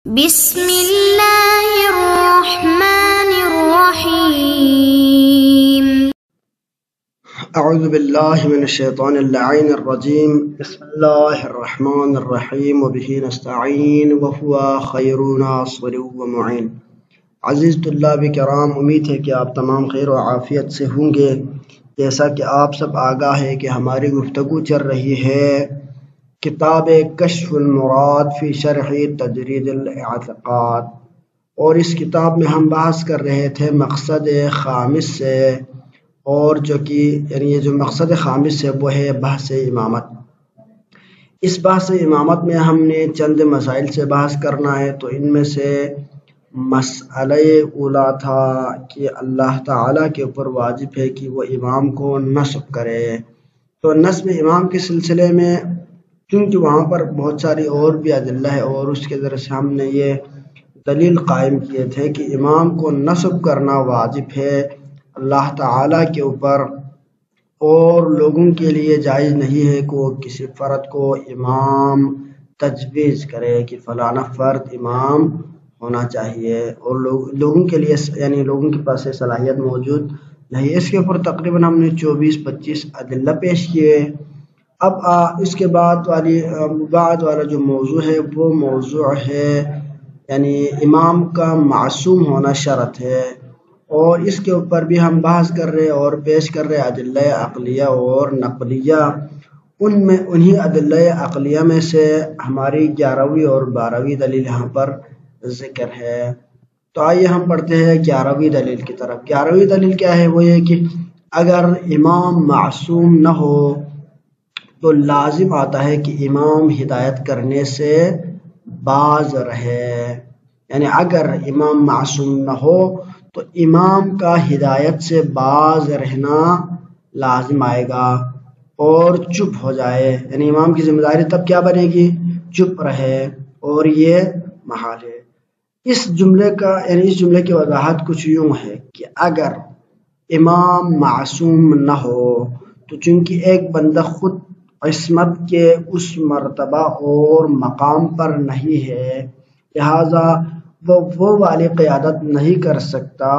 بسم اللہ الرحمن الرحیم۔ اعوذ باللہ من الشیطان اللعین الرجیم، بسم اللہ الرحمن الرحیم وبہ نستعین وہو خیر ناصر ومعین۔ عزیز طلاب کرام، امید ہے کہ آپ تمام خیر و عافیت سے ہوں گے۔ جیسا کہ آپ سب آگاہ ہے کہ ہماری گفتگو چل رہی ہے کتاب کشف المراد فی شرح تجرید الاعتقاد، اور اس کتاب میں ہم بحث کر رہے تھے مقصد خامس سے، اور جو کہ یہ جو مقصد خامس ہے وہ ہے بحث امامت۔ اس بحث امامت میں ہم نے چند مسائل سے بحث کرنا ہے، تو ان میں سے مسئلہ اولا تھا کہ اللہ تعالیٰ کے اوپر واجب ہے کہ وہ امام کو نصب کرے۔ تو نصب امام کے سلسلے میں کیونکہ وہاں پر بہت ساری اور بھی ادلہ ہے، اور اس کے ذریعے سے ہم نے یہ دلیل قائم کیے تھے کہ امام کو نصب کرنا واجب ہے اللہ تعالیٰ کے اوپر، اور لوگوں کے لیے جائز نہیں ہے کہ وہ کسی فرد کو امام تجویز کرے کہ فلانا فرد امام ہونا چاہیے، اور لوگوں کے لیے لوگوں کے پاس صلاحیت موجود نہیں۔ اس کے اوپر تقریباً ہم نے 24-25 ادلہ پیش کیے۔ اب اس کے بعد والا جو موضوع ہے وہ موضوع ہے امام کا معصوم ہونا شرط ہے، اور اس کے اوپر بھی ہم بحث کر رہے اور پیش کر رہے ادلہ عقلیہ اور نقلیہ۔ انہی ادلہ عقلیہ میں سے ہماری 11ویں اور 12ویں دلیل یہاں پر ذکر ہے۔ تو آئیے ہم پڑھتے ہیں 11ویں دلیل کی طرف۔ 11ویں دلیل کیا ہے؟ وہ یہ کہ اگر امام معصوم نہ ہو تو لازم آتا ہے کہ امام ہدایت کرنے سے باز رہے، اگر امام معصوم نہ ہو تو امام کا ہدایت سے باز رہنا لازم آئے گا اور چپ ہو جائے، امام کی ذمہ داری تب کیا بنے گی؟ چپ رہے، اور یہ محال ہے۔ اس جملے کی وضاحت کچھ یوں ہے کہ اگر امام معصوم نہ ہو تو چونکہ ایک بندہ خود عصمت کے اس مرتبہ اور مقام پر نہیں ہے، لہذا وہ والی قیادت نہیں کر سکتا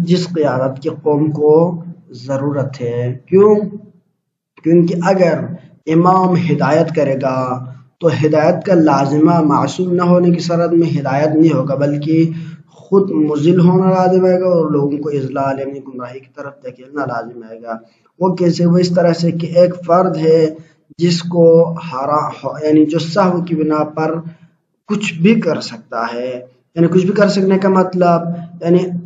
جس قیادت کی قوم کو ضرورت ہے۔ کیونکہ اگر امام ہدایت کرے گا تو ہدایت کا لازمہ معصوم نہ ہونے کی صورت میں ہدایت نہیں ہوگا، بلکہ خود مضل ہونا لازم آئے گا اور لوگوں کو اضلال گمراہی کی طرف دھکیلنا لازم آئے گا۔ وہ کیسے؟ وہ اس طرح سے کہ ایک فرد ہے جس کو جو سہو کی بنا پر کچھ بھی کر سکتا ہے، کچھ بھی کر سکنے کا مطلب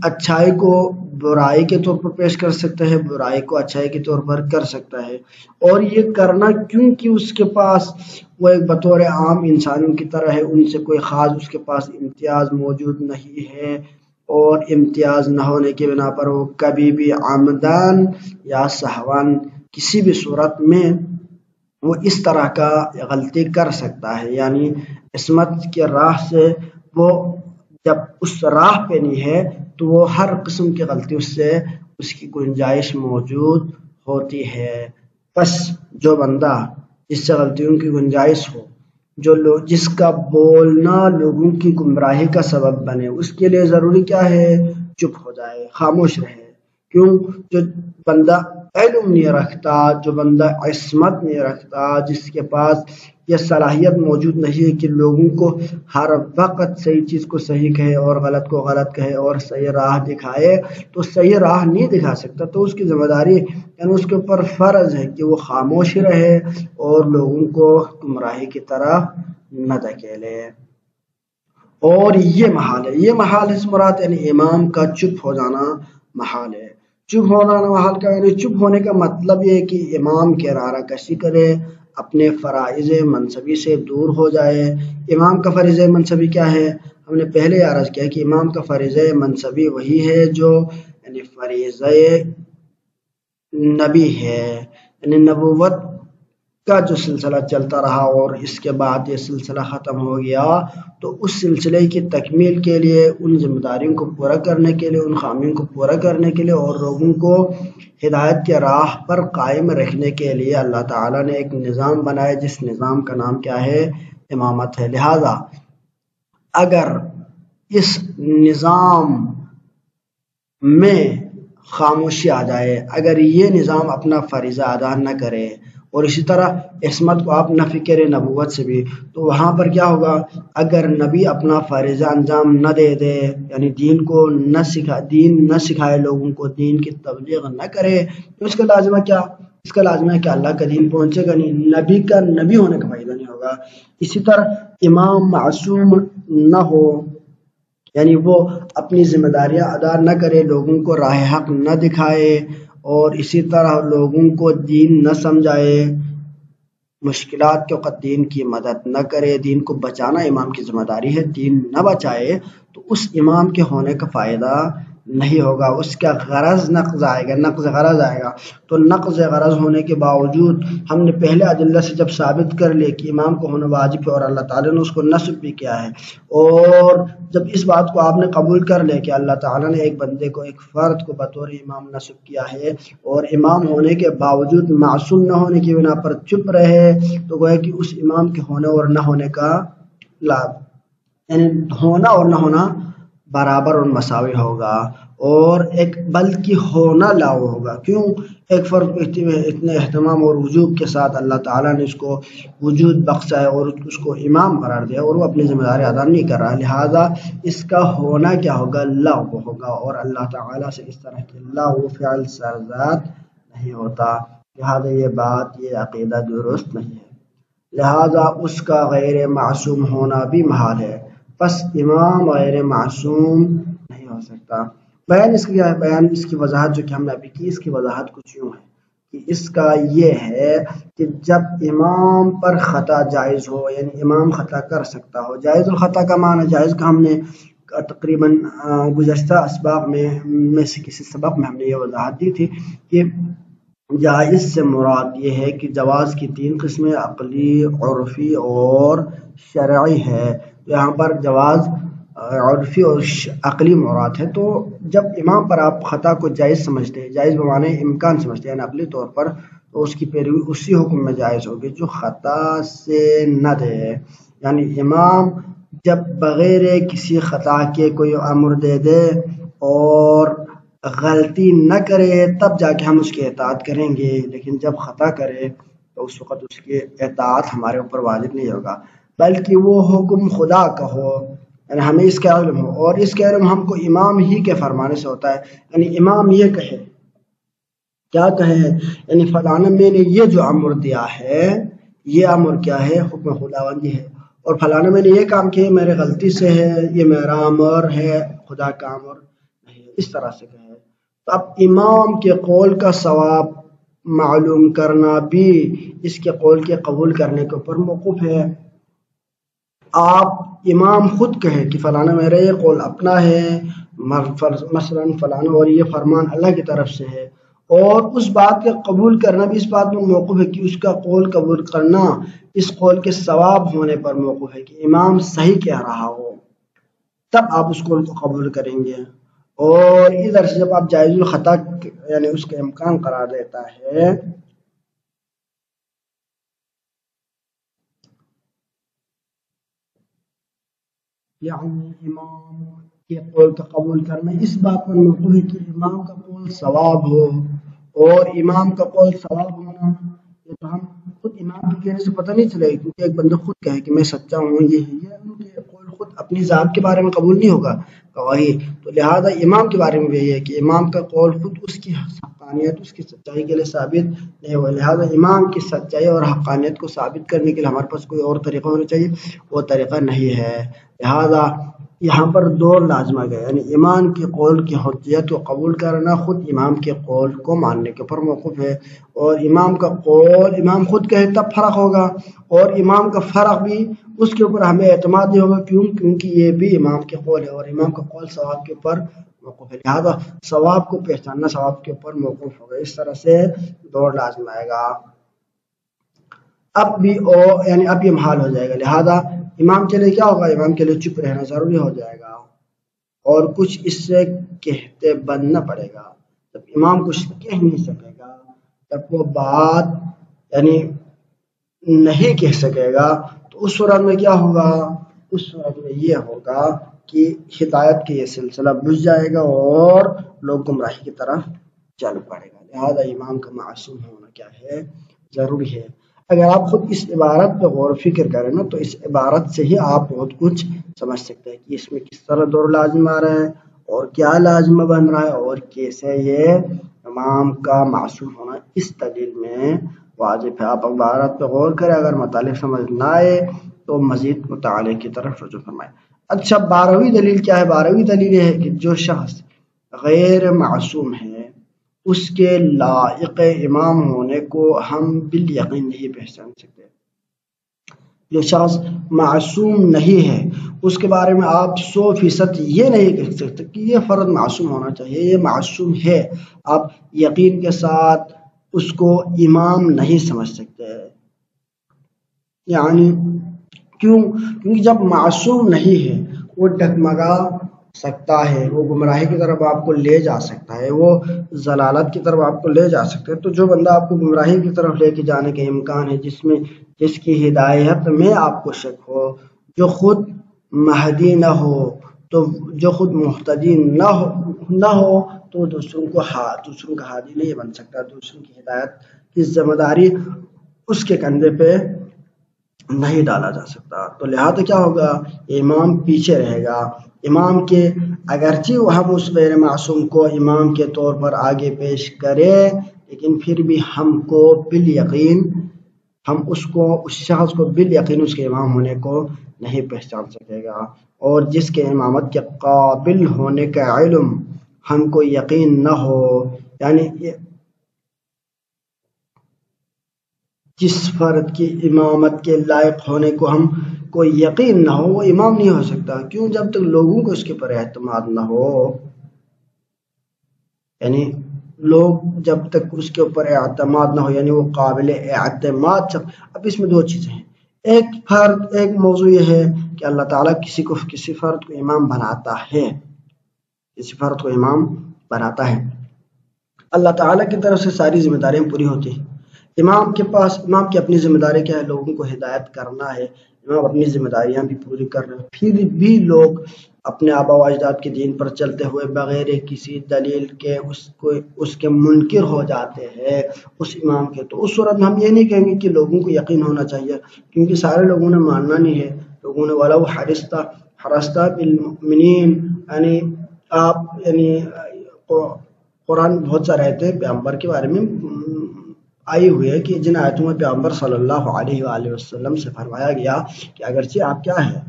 اچھائی کو برائی کے طور پر پیش کر سکتا ہے، برائی کو اچھائی کے طور پر کر سکتا ہے، اور یہ کرنا کیونکہ اس کے پاس وہ ایک بطور عام انسانوں کی طرح ہے، ان سے کوئی خاص اس کے پاس امتیاز موجود نہیں ہے، اور امتیاز نہ ہونے کی بنا پر وہ کبھی بھی عمدان یا سہوان کسی بھی صورت میں وہ اس طرح کا غلطی کر سکتا ہے، عصمت کی راہ سے وہ جب اس راہ پہ نہیں ہے تو وہ ہر قسم کی غلطی اس کی گنجائش موجود ہوتی ہے۔ پس جو بندہ جس سے غلطیوں کی گنجائش ہو، جس کا بولنا لوگوں کی گمراہی کا سبب بنے، اس کے لیے ضروری کیا ہے؟ چپ ہو جائے، خاموش رہے۔ جو بندہ علم نہیں رکھتا، جو بندہ عصمت نہیں رکھتا، جس کے پاس یہ صلاحیت موجود نہیں ہے کہ لوگوں کو ہر وقت صحیح چیز کو صحیح کہے اور غلط کو غلط کہے اور صحیح راہ دکھائے، تو صحیح راہ نہیں دکھا سکتا، تو اس کی ذمہ داری اس کے اوپر فرض ہے کہ وہ خاموش رہے اور لوگوں کو گمراہی کی طرف نہ دھکیلے۔ اور یہ محال ہے مراد امام کا چپ ہو جانا محال ہے۔ چپ ہونے کا مطلب یہ ہے کہ امام کنارہ کشی کرے، اپنے فرائض منصبی سے دور ہو جائے۔ امام کا فرض منصبی کیا ہے؟ ہم نے پہلے عرض کیا کہ امام کا فرض منصبی وہی ہے جو فرض نبی ہے، نبوت کا جو سلسلہ چلتا رہا اور اس کے بعد یہ سلسلہ ختم ہو گیا، تو اس سلسلے کی تکمیل کے لیے، ان ذمہ داریوں کو پورا کرنے کے لیے، ان خامیوں کو پورا کرنے کے لیے اور لوگوں کو ہدایت کے راہ پر قائم رکھنے کے لیے اللہ تعالیٰ نے ایک نظام بنایا، جس نظام کا نام کیا ہے؟ امامت ہے۔ لہذا اگر اس نظام میں خاموشی آ جائے، اگر یہ نظام اپنا فریضہ ادا نہ کرے، اور اسی طرح عصمت کو آپ نفی کریں نبوت سے بھی، تو وہاں پر کیا ہوگا؟ اگر نبی اپنا فریضہ انجام نہ دے دے، یعنی دین نہ سکھائے لوگوں کو، دین کی تبلیغ نہ کرے، تو اس کا لازمہ کیا؟ اس کا لازمہ ہے کہ اللہ کا دین پہنچے گا نہیں، نبی ہونے کا فائدہ نہیں ہوگا۔ اسی طرح امام معصوم نہ ہو، یعنی وہ اپنی ذمہ داریاں ادا نہ کرے، لوگوں کو راہ حق نہ دکھائے، اور اسی طرح لوگوں کو دین نہ سمجھائے، مشکلات کے وقت دین کی مدد نہ کرے، دین کو بچانا امام کی ذمہ داری ہے، دین نہ بچائے تو اس امام کے ہونے کا فائدہ نہیں ہوگا، اس کا غرض نقض آئے گا، نقض غرض آئے گا۔ تو نقض غرض ہونے کے باوجود ہم نے پہلے ادلہ سے جب ثابت کر لیا کہ امام کو ہونا واجب ہے، اور اللہ تعالیٰ نے اس کو نصب بھی کیا ہے، اور جب اس بات کو آپ نے قبول کر لیا کہ اللہ تعالیٰ نے ایک بندے کو، ایک فرد کو بطور امام نصب کیا ہے، اور امام ہونے کے باوجود معصوم نہ ہونے کی بنا پر چپ رہے، تو گویا کہ اس امام کے ہونے اور نہ ہونے کا یعنی ہونا اور نہ ہونا برابر اور مساوی ہوگا، اور ایک بلکہ ہونا لاؤ ہوگا۔ کیوں؟ ایک فرد کو اتنے اہتمام اور وجوب کے ساتھ اللہ تعالیٰ نے اس کو وجود بخشا ہے اور اس کو امام قرار دیا، اور وہ اپنی ذمہ داری ادا نہیں کر رہا، لہٰذا اس کا ہونا کیا ہوگا؟ لاؤ ہوگا، اور اللہ تعالیٰ سے اس طرح کے لاؤ فعل سرزاد نہیں ہوتا، لہٰذا یہ عقیدہ درست نہیں ہے، لہٰذا اس کا غیر معصوم ہونا بھی محال ہے۔ پس امام غیر معصوم نہیں ہو سکتا۔ بیان اس کی کیا ہے؟ بیان اس کی وضاحت جو کہ ہم نے ابھی کی، اس کی وضاحت کچھ یوں ہے کہ اس کا یہ ہے کہ جب امام پر خطا جائز ہو، یعنی امام خطا کر سکتا ہو، جائز الخطا کا معنی، جائز کا ہم نے تقریباً گزشتہ اسباق میں سے کسی سبق میں ہم نے یہ وضاحت دی تھی کہ جائز سے مراد یہ ہے کہ جواز کی 3 قسمیں عقلی، عرفی اور شرعی ہے۔ یہاں پر جواز عرفی اور عقلی مراد ہے، تو جب امام پر آپ خطا کو جائز سمجھتے ہیں، جائز بمانے امکان سمجھتے ہیں عقلی طور پر، تو اس کی پیروی اسی حکم میں جائز ہوگی جو خطا سے نہ دے، یعنی امام جب بغیر کسی خطا کے کوئی امر دے دے اور غلطی نہ کرے تب جا کے ہم اس کی اطاعت کریں گے، لیکن جب خطا کرے تو اس وقت اس کی اطاعت ہمارے اوپر واجب نہیں ہوگا، بلکہ وہ حکم خدا کا ہو، یعنی ہمیں اس کا علم ہو، اور اس کا علم ہم کو امام ہی کے فرمانے سے ہوتا ہے، یعنی امام یہ کہے، کیا کہے؟ یعنی فلانا میں نے یہ جو امر دیا ہے، یہ امر کیا ہے؟ حکم خداوندی ہے، اور فلانا میں نے یہ کام کیا میرے غلطی سے ہے، یہ میرا امر ہے، خدا کا امر نہیں ہے، اس طرح سے کہے۔ تو اب امام کے قول کا ثواب معلوم کرنا بھی اس کے قول کے قبول کرنے کے اوپر موقوف ہے۔ آپ امام خود کہے کہ فلانا میرا یہ قول اپنا ہے، مثلا فلانا اور یہ فرمان اللہ کی طرف سے ہے، اور اس بات کے قبول کرنا بھی اس بات میں موقوف ہے کہ اس کا قول قبول کرنا اس قول کے ثواب ہونے پر موقوف ہے کہ امام صحیح کہہ رہا ہو، تب آپ اس قول کو قبول کریں گے۔ اور ادھر سے جب آپ جائز الخطا یعنی اس کا امکان قرار دیتا ہے، یعنی امام کے قول کا قبول کرنا اس بات پر موقوف ہے کہ امام کا قول ثواب ہو، اور امام کا قول ثواب ہونا یہ تو ہم خود امام کے کہنے سے پتہ نہیں چلے گا، کیونکہ ایک بندہ خود کہے کہ میں سچا ہوں، یہ ان کے قول خود اپنی ذات کے بارے میں قبول نہیں ہوگا گواہی، تو لہذا امام کے بارے میں بھی یہ ہے کہ امام کا قول خود اس کی حقانیت، اس کی سچائی کے لیے ثابت نہیں ہوا، لہذا امام کی سچائی اور حقانیت کو ثابت کرنے کے لیے ہمارے پاس کوئی اور طریقہ ہونا چاہیے، وہ طریقہ نہیں ہے، لہذا یہاں پر 2 لازم آ گئے، یعنی امام کے قول کی حجیت کو قبول کرنا خود امام کے قول کو ماننے کے اوپر موقوف ہے، اور امام کا قول امام خود کہے تب فرق ہوگا، اور امام کا فرق بھی اس کے اوپر ہمیں اعتماد نہیں ہوگا، کیونکہ یہ بھی امام کے قول ہے، اور امام کا قول ثواب کے اوپر موقوف ہے، لہذا ثواب کو پہچاننا ثواب کے اوپر موقوف ہوگا، اس طرح سے 2 لازم آئے گا۔ اب یہ محال ہو جائے گا، لہذا امام کے لیے کیا ہوگا؟ امام کے لیے چپ رہنا ضروری ہو جائے گا، اور کچھ اس سے کہتے بننا پڑے گا۔ جب امام کچھ کہہ نہیں سکے گا، جب وہ بات یعنی نہیں کہہ سکے گا، تو اس صورت میں کیا ہوگا اس صورت میں یہ ہوگا کہ ہدایت کے یہ سلسلہ بجھ جائے گا اور لوگ گمراہی کی طرف چل پڑے گا. لہذا امام کا معصوم ہونا کیا ہے؟ ضروری ہے. اگر آپ خود اس عبارت پہ غور و فکر کریں نا تو اس عبارت سے ہی آپ بہت کچھ سمجھ سکتے ہیں کہ اس میں کس طرح دور لازم آ رہا ہے اور کیا لازمہ بن رہا ہے اور کیسے یہ امام کا معصوم ہونا اس دلیل میں واجب ہے. آپ عبارت پہ غور کریں، اگر مطالب سمجھ نہ آئے تو مزید مطالعے کی طرف رجوع فرمائیں. اچھا 12ویں دلیل کیا ہے؟ 12ویں دلیل یہ ہے کہ جو شخص غیر معصوم ہے اس کے لائق امام ہونے کو ہم بالیقین نہیں پہچان سکتے. جو شخص معصوم نہیں ہے اس کے بارے میں آپ 100% یہ نہیں کہہ سکتے کہ یہ فرد معصوم ہونا چاہیے، یہ معصوم ہے. آپ یقین کے ساتھ اس کو امام نہیں سمجھ سکتے. یعنی کیونکہ جب معصوم نہیں ہے وہ ڈگمگا سکتا ہے، وہ گمراہی کی طرف آپ کو لے جا سکتا ہے، وہ ضلالت کی طرف آپ کو لے جا سکتا ہے. تو جو بندہ آپ کو گمراہی کی طرف لے کے جانے کے امکان ہے، جس کی ہدایت میں آپ کو شک ہو، جو خود مہدی نہ ہو، تو جو خود مہتدی نہ ہو تو دوسروں کا ہادی نہیں بن سکتا. دوسروں کی ہدایت کی ذمہ داری اس کے کندھے پہ نہیں ڈالا جا سکتا. تو لہذا کیا ہوگا؟ امام پیچھے رہے گا. امام کے اگرچہ ہم اس غیر معصوم کو امام کے طور پر آگے پیش کرے لیکن پھر بھی ہم کو بالیقین ہم اس شخص کو بالیقین اس کے امام ہونے کو نہیں پہچان سکے گا. اور جس کے امامت کے قابل ہونے کا علم ہم کو یقین نہ ہو، یعنی جس فرد کی امامت کے لائق ہونے کو ہم کو یقین نہ ہو وہ امام نہیں ہو سکتا. کیوں؟ جب تک لوگوں کو اس کے پر اعتماد نہ ہو. یعنی لوگ جب تک اس کے اوپر اعتماد نہ ہو، یعنی وہ قابل اعتماد. اب اس میں دو چیزیں ہیں. ایک موضوع یہ ہے کہ اللہ تعالیٰ کسی فرد کو امام بناتا ہے، کسی فرد کو امام بناتا ہے. اللہ تعالیٰ کی طرف سے ساری ذمہ داریاں پوری ہوتی ہیں. امام کی اپنی ذمہ داری کیا ہے؟ لوگوں کو ہدایت کرنا ہے. امام اپنی ذمہ داریاں بھی پوری کر رہے ہیں، پھر بھی لوگ اپنے آبا و اجداد کے دین پر چلتے ہوئے بغیر کسی دلیل کے اس کے منکر ہو جاتے ہیں اس امام کے. تو اس صورت میں ہم یہ نہیں کہیں گے کہ لوگوں کو یقین ہونا چاہیے، کیونکہ سارے لوگوں نے ماننا نہیں ہے. لوگوں نے وَلَوْ حَرَصْتَ بِالْمُؤْمِنِينَ، یعنی آپ قرآن بہت سارے آیتیں پیغمبر کے بارے میں آئی ہوئی ہے کہ جن آیتوں میں پیغمبر صلی اللہ علیہ وآلہ وسلم سے فرمایا گیا کہ اگرچہ آپ کیا ہے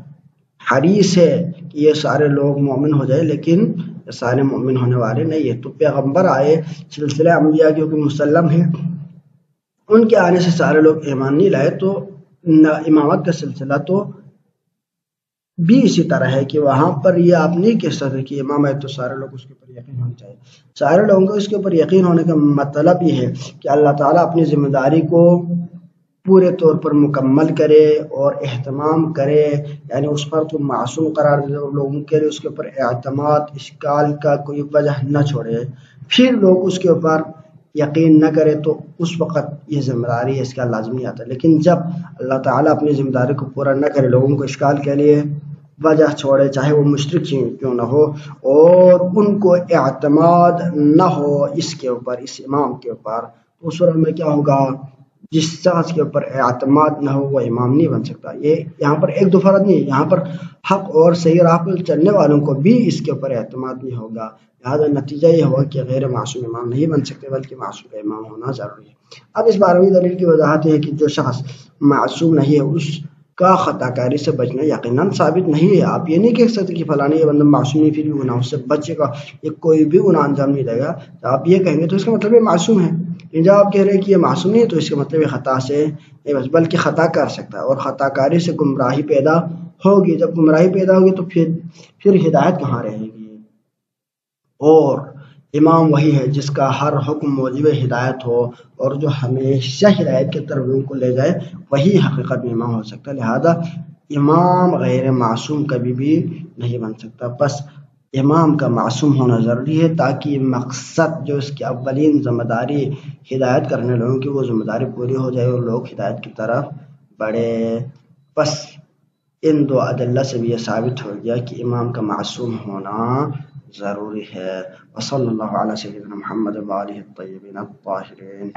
حریص ہے کہ یہ سارے لوگ مومن ہو جائے لیکن یہ سارے مومن ہونے والے نہیں ہے. تو پیغمبر آئے، سلسلہ انبیاء کی حکم مسلم ہے، ان کے آنے سے سارے لوگ ایمان نہیں لائے. تو امامت کا سلسلہ تو بھی اسی طرح ہے کہ وہاں پر یہ آپ نہیں کہہ سکتے کہ امام ہے تو سارے لوگ اس کے اوپر یقین ہونا چاہیے. سارے لوگوں کو اس کے اوپر یقین ہونے کا مطلب یہ ہے کہ اللہ تعالیٰ اپنی ذمہ داری کو پورے طور پر مکمل کرے اور اہتمام کرے، یعنی اس پر تو معصوم قرار دے اور لوگوں کے لیے اس کے اوپر اعتماد اشکال کا کوئی وجہ نہ چھوڑے. پھر لوگ اس کے اوپر یقین نہ کرے تو اس وقت یہ ذمہ داری ہے، اس کا لازم نہیں آتا. لیکن جب اللہ تعالیٰ اپنی ذمہ داری کو پورا نہ کرے، لوگوں کو اشکال کے لیے وجہ چھوڑے، چاہے وہ مشرک کیوں نہ ہو، اور ان کو اعتماد نہ ہو اس کے اوپر، اس امام کے اوپر، تو اس وقت میں کیا ہوگا؟ جس شخص کے اوپر اعتماد نہ ہو وہ امام نہیں بن سکتا. یہ یہاں پر ایک دو فرد نہیں، یہاں پر حق اور صحیح راہ پر چلنے والوں کو بھی اس کے اوپر اعتماد نہیں ہوگا. لہٰذا نتیجہ یہ ہوگا کہ غیر معصوم امام نہیں بن سکتے بلکہ معصوم کا امام ہونا ضروری ہے. اب اس 12ویں دلیل کی وضاحت ہے کہ جو شخص معصوم نہیں ہے اس کا خطا کاری سے بچنا یقیناً ثابت نہیں ہے. آپ یہ نہیں کہہ سکتے کہ فلاں یہ بندہ معصوم نہیں پھر بھی گناہوں سے بچے گا، یہ کوئی بھی گناہ انجام نہیں دے گا. جب آپ یہ کہیں گے تو اس کا مطلب یہ معصوم ہے. جب آپ کہہ رہے ہیں کہ یہ معصوم نہیں ہے تو اس کا مطلب یہ خطا سے نہیں بس بلکہ خطا کر سکتا ہے، اور خطا کاری سے گمراہی پیدا ہوگی. جب گمراہی پیدا ہوگی تو پھر ہدایت کہاں رہے گی؟ اور امام وہی ہے جس کا ہر حکم موجب ہدایت ہو اور جو ہمیشہ ہدایت کی طرف ان کو لے جائے، وہی حقیقت میں امام ہو سکتا ہے. لہذا امام غیر معصوم کبھی بھی نہیں بن سکتا. بس امام کا معصوم ہونا ضروری ہے تاکہ مقصد جو اس کی اولین ذمہ داری ہدایت کرنے لوگوں کی وہ ذمہ داری پوری ہو جائے اور لوگ ہدایت کی طرف بڑھے. بس ان دو ادلہ سے بھی یہ ثابت ہو گیا کہ امام کا معصوم ہونا ضروری ہے۔ وصلی اللہ علی سیدنا محمد و آلہ الطیبین الطاہرین۔